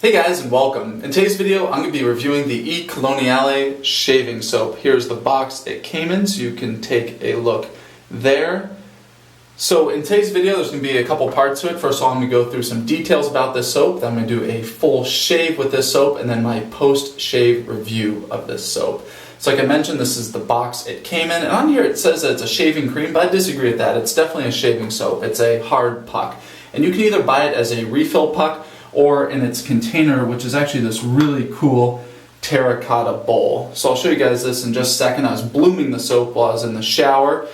Hey guys, and welcome. In today's video I'm going to be reviewing the iColoniali shaving soap. Here's the box it came in so you can take a look there. So in today's video there's going to be a couple parts to it. First of all I'm going to go through some details about this soap, then I'm going to do a full shave with this soap, and then my post-shave review of this soap. So like I mentioned, this is the box it came in, and on here it says that it's a shaving cream, but I disagree with that. It's definitely a shaving soap. It's a hard puck. And you can either buy it as a refill puck or in its container, which is actually this really cool terracotta bowl. So I'll show you guys this in just a second. I was blooming the soap while I was in the shower.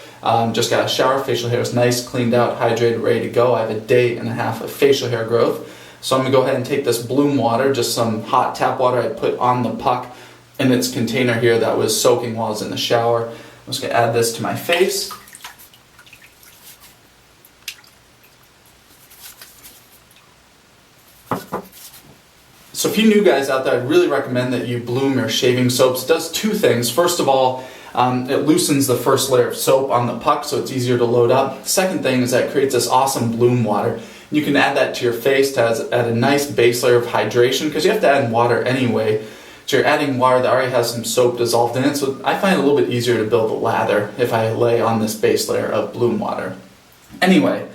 Just got a shower, facial hair is nice, cleaned out, hydrated, ready to go. I have a day and a half of facial hair growth. So I'm going to go ahead and take this bloom water, just some hot tap water I put on the puck in its container here that was soaking while I was in the shower. I'm just going to add this to my face. So if you new guys out there, I'd really recommend that you bloom your shaving soaps. It does two things. First of all, it loosens the first layer of soap on the puck so it's easier to load up. Second thing is that it creates this awesome bloom water. You can add that to your face to add a nice base layer of hydration, because you have to add water anyway. So you're adding water that already has some soap dissolved in it, so I find it a little bit easier to build a lather if I lay on this base layer of bloom water. Anyway,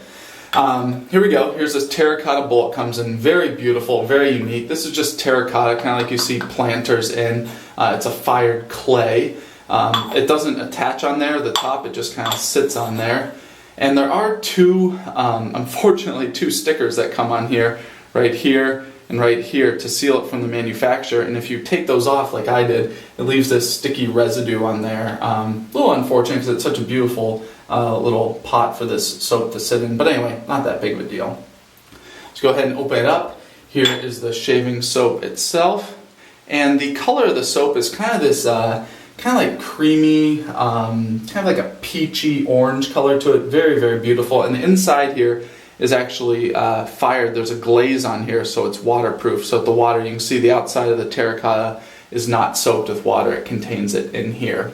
here we go. Here's this terracotta bowl. It comes in very beautiful, very unique. This is just terracotta, kind of like you see planters in. It's a fired clay. It doesn't attach on there, the top, it just kind of sits on there. And there are unfortunately, two stickers that come on here and right here to seal it from the manufacturer. And if you take those off like I did, it leaves this sticky residue on there. A little unfortunate because it's such a beautiful little pot for this soap to sit in. But anyway, not that big of a deal. Let's go ahead and open it up. Here is the shaving soap itself. And the color of the soap is kind of this kind of like creamy, kind of like a peachy orange color to it. Very, very beautiful. And the inside here is actually fired. There's a glaze on here, so it's waterproof. So the water, you can see the outside of the terracotta is not soaked with water. It contains it in here.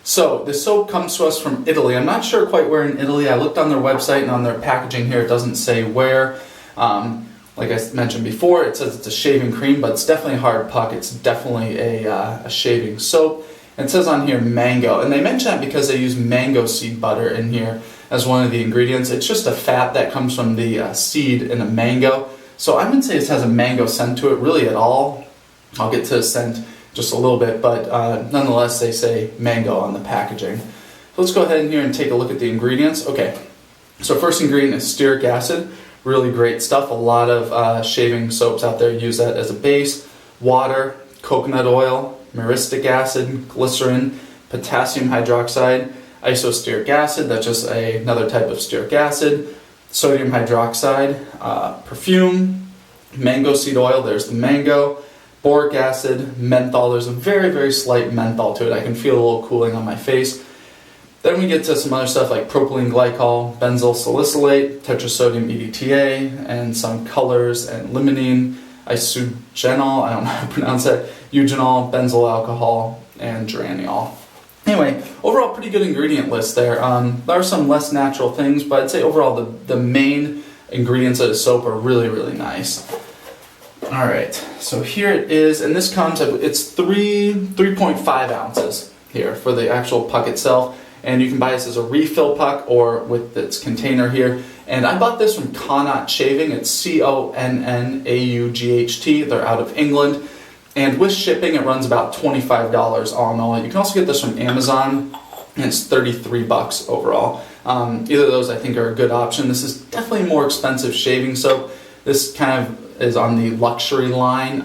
So the soap comes to us from Italy. I'm not sure quite where in Italy. I looked on their website, and on their packaging here it doesn't say where. Like I mentioned before, it says it's a shaving cream, but it's definitely a hard puck. It's definitely a shaving soap. And it says on here mango, and they mention that because they use mango seed butter in here as one of the ingredients. It's just a fat that comes from the seed in a mango. So I wouldn't say it has a mango scent to it really at all. I'll get to the scent just a little bit, but nonetheless they say mango on the packaging. So let's go ahead in here and take a look at the ingredients. Okay, so first ingredient is stearic acid. Really great stuff. A lot of shaving soaps out there use that as a base. Water, coconut oil, myristic acid, glycerin, potassium hydroxide, isostearic acid, that's just another type of stearic acid, sodium hydroxide, perfume, mango seed oil, there's the mango, boric acid, menthol. There's a very, very slight menthol to it. I can feel a little cooling on my face. Then we get to some other stuff like propylene glycol, benzyl salicylate, tetrasodium EDTA, and some colors, and limonene, isogenol, I don't know how to pronounce that, eugenol, benzyl alcohol, and geraniol. Anyway, overall pretty good ingredient list there. There are some less natural things, but I'd say overall the main ingredients of the soap are really, really nice. Alright, so here it is, and this comes, it's 3.5 ounces here for the actual puck itself. And you can buy this as a refill puck or with its container here. And I bought this from Connaught Shaving. It's C-O-N-N-A-U-G-H-T. They're out of England. And with shipping, it runs about $25 all in all. You can also get this from Amazon, and it's $33 overall. Either of those I think are a good option. This is definitely a more expensive shaving soap. This kind of is on the luxury line.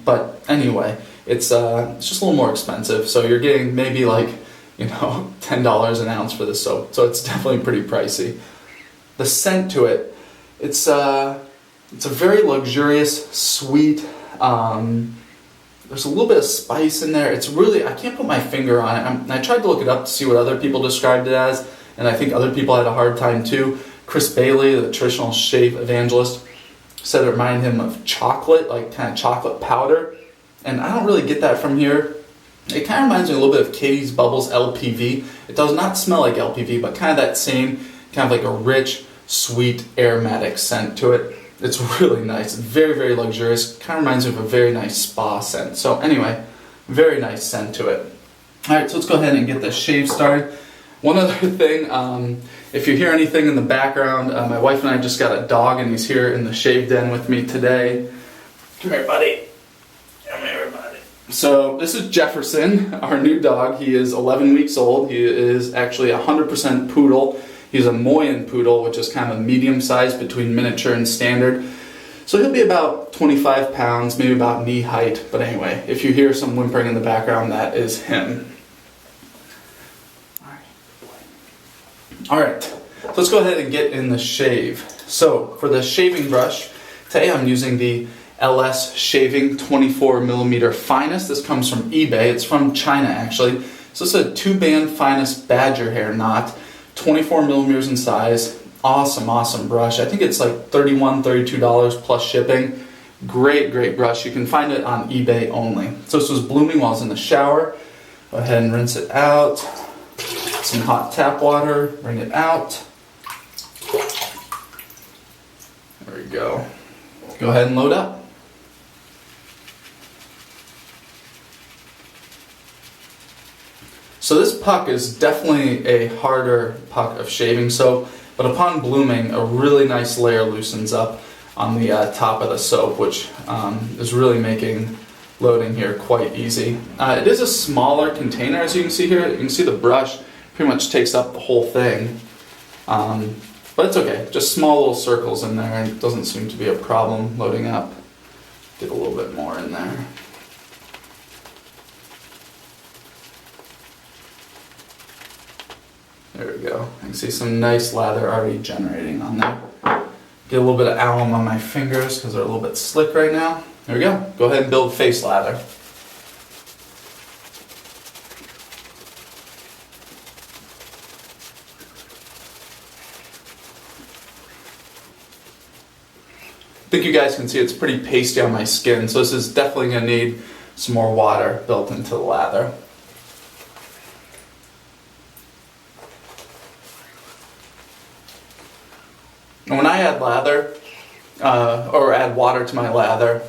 But anyway, it's just a little more expensive. So you're getting maybe like, $10 an ounce for the soap. So it's definitely pretty pricey. The scent to it, it's a very luxurious, sweet, there's a little bit of spice in there. It's really, I can't put my finger on it. I tried to look it up to see what other people described it as, and I think other people had a hard time too. Chris Bailey, the traditional shave evangelist, said it reminded him of chocolate, like kind of chocolate powder. And I don't really get that from here. It kind of reminds me a little bit of Katie's Bubbles LPV. It does not smell like LPV, but kind of that same, kind of like a rich, sweet, aromatic scent to it. It's really nice. It's very, very luxurious. Kind of reminds me of a very nice spa scent. So anyway, very nice scent to it. Alright, so let's go ahead and get this shave started. One other thing, if you hear anything in the background, my wife and I just got a dog and he's here in the shave den with me today. Come here, buddy. Come here, buddy. So this is Jefferson, our new dog. He is 11 weeks old. He is actually 100% poodle. He's a Moyen poodle, which is kind of medium size between miniature and standard. So he'll be about 25 pounds, maybe about knee height. But anyway, if you hear some whimpering in the background, that is him. Alright, so let's go ahead and get in the shave. So for the shaving brush, today I'm using the LS Shaving 24mm Finest. This comes from eBay. It's from China actually. So it's a 2-band Finest badger hair knot, 24mm in size. Awesome, awesome brush. I think it's like $31, $32 plus shipping. Great, great brush. You can find it on eBay only. So this was blooming while I was in the shower. Go ahead and rinse it out. Some hot tap water, bring it out. There we go. Go ahead and load up. So this puck is definitely a harder puck of shaving soap, but upon blooming, a really nice layer loosens up on the top of the soap, which is really making loading here quite easy. It is a smaller container, as you can see here. You can see the brush pretty much takes up the whole thing, but it's okay. Just small little circles in there, and it doesn't seem to be a problem loading up. Get a little bit more in there. There we go. I can see some nice lather already generating on there. Get a little bit of alum on my fingers because they're a little bit slick right now. There we go. Go ahead and build face lather. I think you guys can see it's pretty pasty on my skin, so this is definitely going to need some more water built into the lather. And when I add lather, or add water to my lather,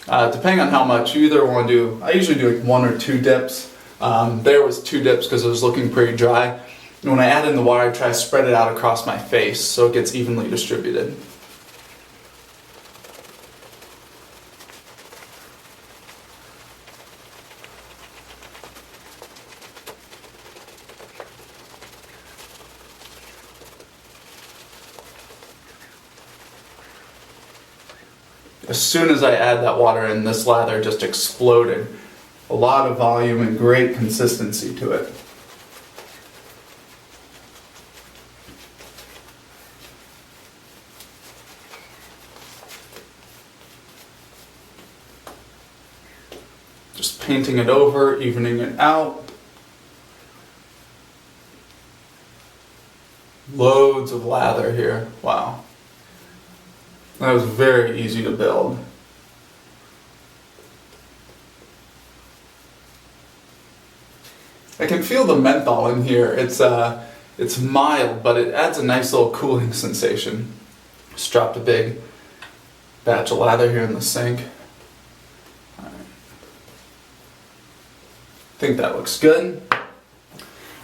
depending on how much, you either want to do, I usually do like 1 or 2 dips. There was 2 dips because it was looking pretty dry. And when I add in the water, I try to spread it out across my face so it gets evenly distributed. As soon as I add that water in, this lather just exploded. A lot of volume and great consistency to it. Just painting it over, evening it out. Loads of lather here. Wow. That was very easy to build. I can feel the menthol in here. It's mild, but it adds a nice little cooling sensation. Just dropped a big batch of lather here in the sink. All right. I think that looks good.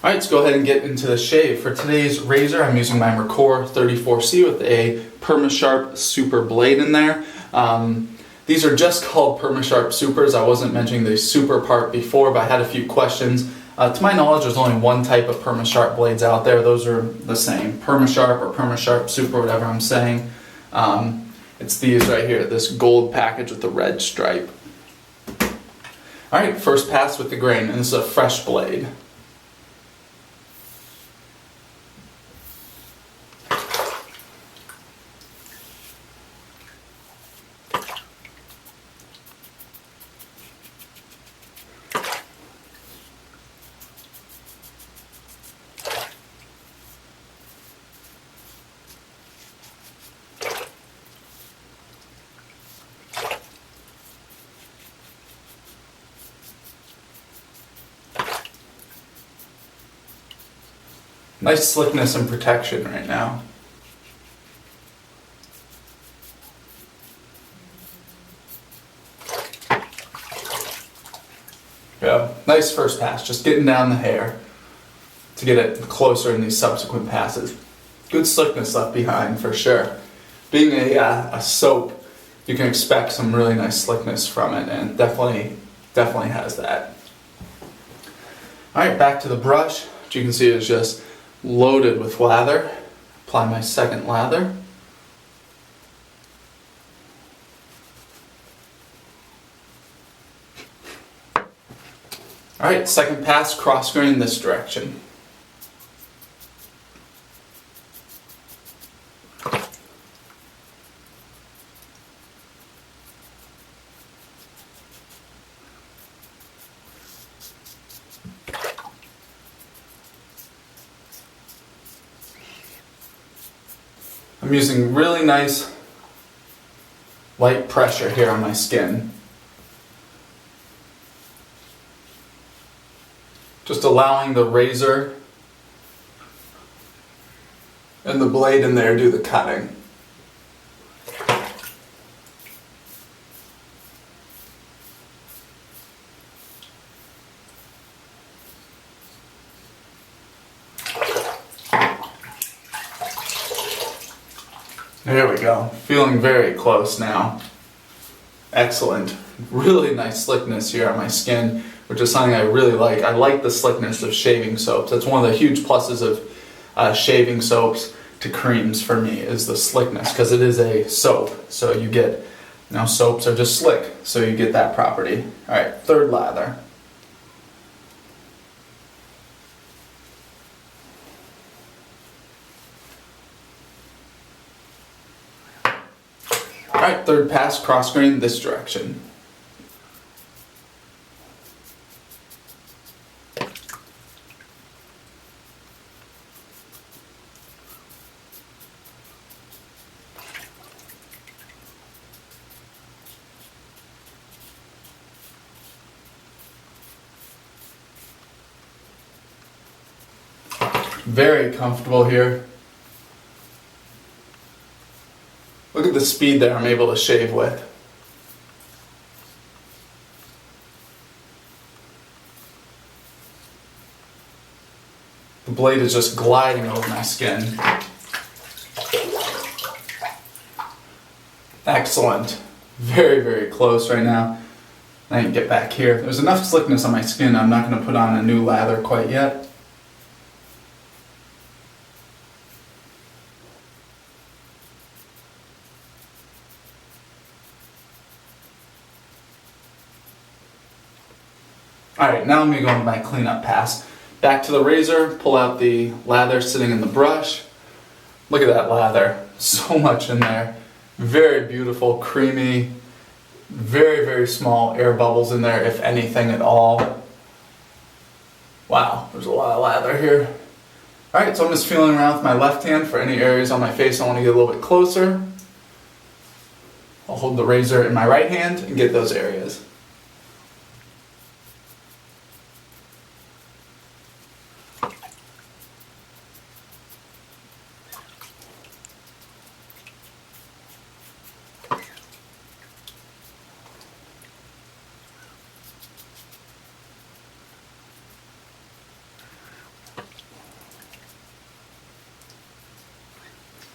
Alright, let's go ahead and get into the shave. For today's razor, I'm using my Merkur 34C with a PermaSharp Super blade in there. These are just called PermaSharp Supers. I wasn't mentioning the super part before, but I had a few questions. To my knowledge, there's only one type of PermaSharp blades out there. Those are the same, PermaSharp or PermaSharp Super, whatever I'm saying. It's these right here, this gold package with the red stripe. Alright, first pass with the grain, and this is a fresh blade. Nice slickness and protection right now. Nice first pass, just getting down the hair to get it closer in these subsequent passes. Good slickness left behind for sure. Being a soap, you can expect some really nice slickness from it, and definitely has that. Alright, back to the brush, which you can see is just loaded with lather. Apply my second lather. Alright, second pass, cross grain this direction. I'm using really nice light pressure here on my skin. Just allowing the razor and the blade in there do the cutting. There we go. Feeling very close now. Excellent. Really nice slickness here on my skin, which is something I really like. I like the slickness of shaving soaps. That's one of the huge pluses of shaving soaps to creams for me, is the slickness, because it is a soap. So you get, soaps are just slick, so you get that property. Alright, third lather. Alright, third pass, cross grain this direction. Very comfortable here. Look at the speed that I'm able to shave with. The blade is just gliding over my skin. Excellent. Very, very close right now. I can get back here. There's enough slickness on my skin, I'm not going to put on a new lather quite yet. Alright, now I'm going to go into my cleanup pass. Back to the razor, pull out the lather sitting in the brush. Look at that lather, so much in there. Very beautiful, creamy, very, very small air bubbles in there, if anything at all. Wow, there's a lot of lather here. Alright, so I'm just feeling around with my left hand for any areas on my face I want to get a little bit closer. I'll hold the razor in my right hand and get those areas.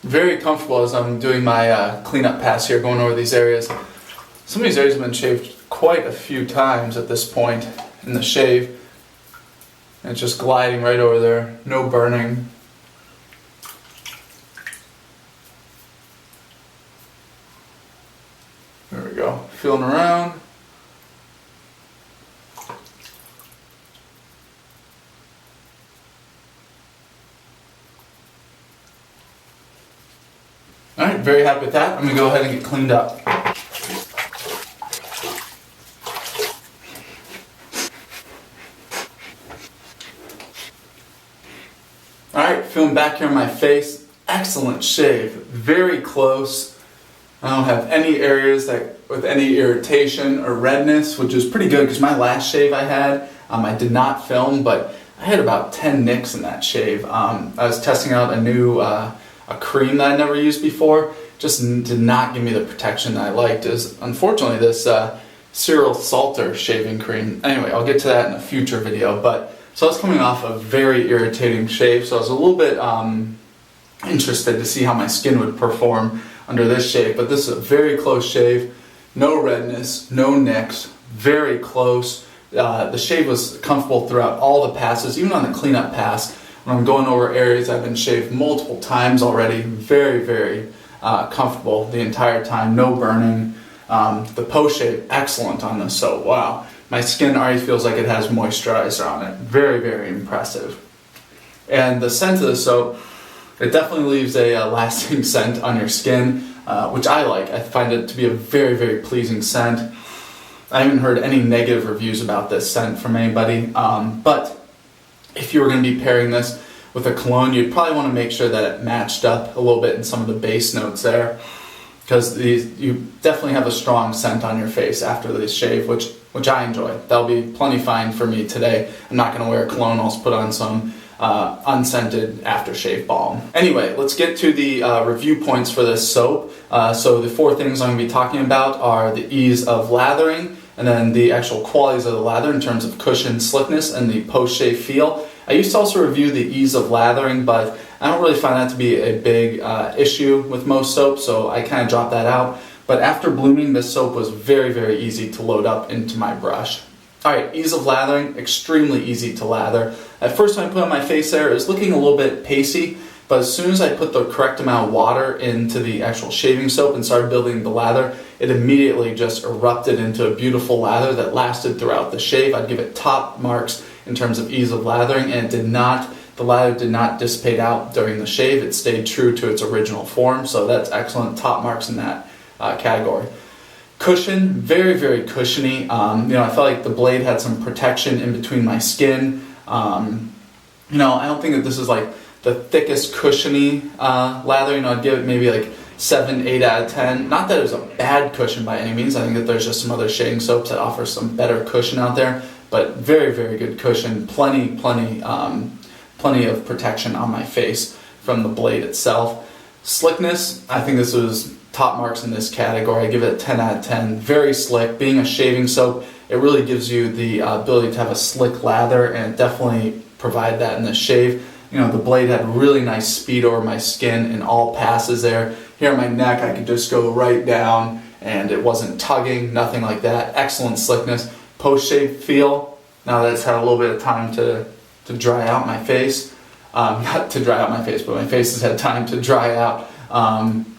Very comfortable as I'm doing my cleanup pass here, going over these areas. Some of these areas have been shaved quite a few times at this point in the shave. And it's just gliding right over there, no burning. There we go, feeling around. Alright, very happy with that. I'm going to go ahead and get cleaned up. Alright, feeling back here on my face. Excellent shave. Very close. I don't have any areas with any irritation or redness, which is pretty good because my last shave I had, I did not film, but I had about 10 nicks in that shave. I was testing out a new a cream that I never used before. Just did not give me the protection that I liked. Unfortunately, this cereal salter shaving cream. Anyway, I'll get to that in a future video. But so I was coming off a very irritating shave, so I was a little bit interested to see how my skin would perform under this shave. But this is a very close shave, no redness, no nicks, very close. The shave was comfortable throughout all the passes, even on the cleanup pass. When I'm going over areas I've been shaved multiple times already, very, very comfortable the entire time, no burning. The post shave, excellent on this soap. Wow, my skin already feels like it has moisturizer on it. Very, very impressive. And the scent of the soap, it definitely leaves a lasting scent on your skin, which I like. I find it to be a very, very pleasing scent. I haven't heard any negative reviews about this scent from anybody, but if you were going to be pairing this with a cologne, you'd probably want to make sure that it matched up a little bit in some of the base notes there, because you definitely have a strong scent on your face after this shave, which I enjoy. That'll be plenty fine for me today. I'm not going to wear a cologne. I'll just put on some unscented aftershave balm. Anyway, let's get to the review points for this soap. So the 4 things I'm going to be talking about are the ease of lathering, and then the actual qualities of the lather in terms of cushion, slickness, and the post-shave feel. I used to also review the ease of lathering, but I don't really find that to be a big issue with most soaps, so I kind of dropped that out. But after blooming, this soap was very, very easy to load up into my brush. Alright, ease of lathering, extremely easy to lather. At first when I put it on my face there, it was looking a little bit pasty, but as soon as I put the correct amount of water into the actual shaving soap and started building the lather, it immediately just erupted into a beautiful lather that lasted throughout the shave. I'd give it top marks in terms of ease of lathering, and the lather did not dissipate out during the shave. It stayed true to its original form, so that's excellent. Top marks in that category. Cushion, very, very cushiony. I felt like the blade had some protection in between my skin. I don't think that this is like the thickest cushiony lather. I'd give it maybe like 7, 8 out of 10. Not that it was a bad cushion by any means. I think that there's just some other shaving soaps that offer some better cushion out there, but very, very good cushion. Plenty of protection on my face from the blade itself. Slickness, I think this was top marks in this category. I give it a 10 out of 10. Very slick. Being a shaving soap, it really gives you the ability to have a slick lather, and it definitely provided that in this shave. The blade had really nice speed over my skin in all passes there. Here on my neck, I could just go right down, and it wasn't tugging, nothing like that. Excellent slickness. Post-shave feel, now that it's had a little bit of time to dry out my face. Not to dry out my face, but my face has had time to dry out.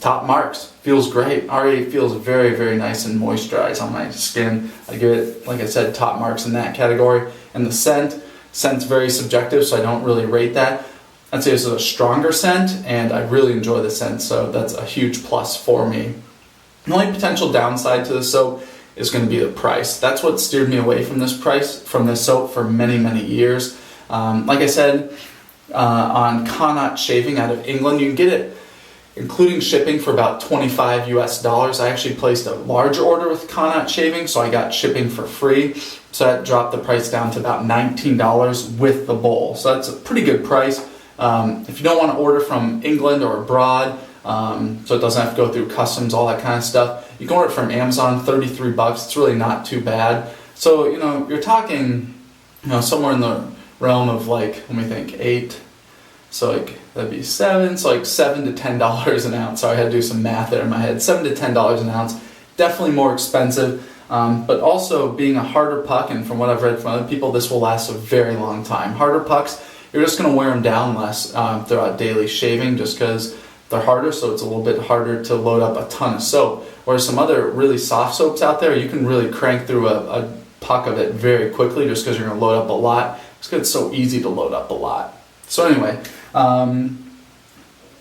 Top marks. Feels great. Already feels very, very nice and moisturized on my skin. I give it, like I said, top marks in that category. And the scent's very subjective, so I don't really rate that. I'd say this is a stronger scent, and I really enjoy the scent, so that's a huge plus for me. The only potential downside to this soap is going to be the price. That's what steered me away from this soap for many, many years. Like I said, on Connaught Shaving out of England, you can get it including shipping for about $25 US. I actually placed a large order with Connaught Shaving, so I got shipping for free. So that dropped the price down to about $19 with the bowl. So that's a pretty good price. If you don't want to order from England or abroad, so it doesn't have to go through customs, all that kind of stuff, you can order it from Amazon, $33. It's really not too bad. So, you're talking, somewhere in the realm of like, let me think, 8, so like that'd be 7, so like $7 to $10 an ounce. So I had to do some math there in my head. $7 to $10 an ounce, definitely more expensive, but also being a harder puck, and from what I've read from other people, this will last a very long time. Harder pucks, you're just going to wear them down less throughout daily shaving, just because they're harder, so it's a little bit harder to load up a ton of soap. Whereas some other really soft soaps out there, you can really crank through a puck of it very quickly, just because you're going to load up a lot. It's because it's so easy to load up a lot. So anyway,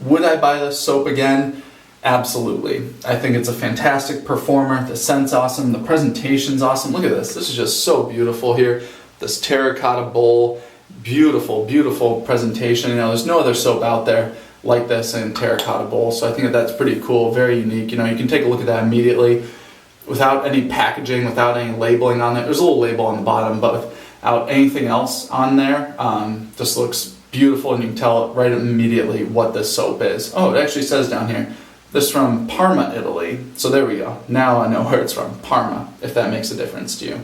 would I buy this soap again? Absolutely. I think it's a fantastic performer. The scent's awesome. The presentation's awesome. Look at this. This is just so beautiful here. This terracotta bowl. Beautiful, beautiful presentation. There's no other soap out there like this in terracotta bowl. So I think that's pretty cool. Very unique. You can take a look at that immediately without any packaging, without any labeling on it. There's a little label on the bottom, but without anything else on there. Just looks beautiful, and you can tell right immediately what this soap is. Oh, it actually says down here, This is from Parma, Italy. So there we go. Now I know where it's from. Parma, if that makes a difference to you.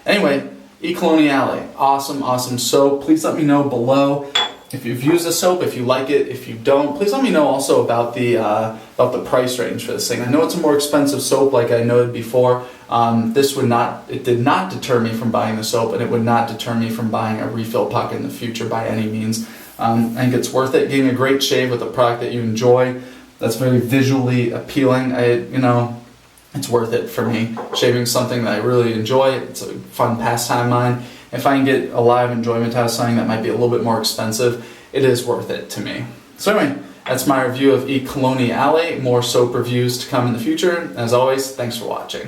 Anyway, iColoniali. Awesome, awesome soap. Please let me know below if you've used the soap, if you like it. If you don't, please let me know also about the price range for this thing. I know it's a more expensive soap, like I noted before. It did not deter me from buying the soap, and it would not deter me from buying a refill puck in the future by any means. I think it's worth it. Getting a great shave with a product that you enjoy, that's very visually appealing. It's worth it for me. Shaving something that I really enjoy, it's a fun pastime of mine. If I can get a lot of enjoyment out of something that might be a little bit more expensive, it is worth it to me. So anyway, that's my review of iColoniali. More soap reviews to come in the future. As always, thanks for watching.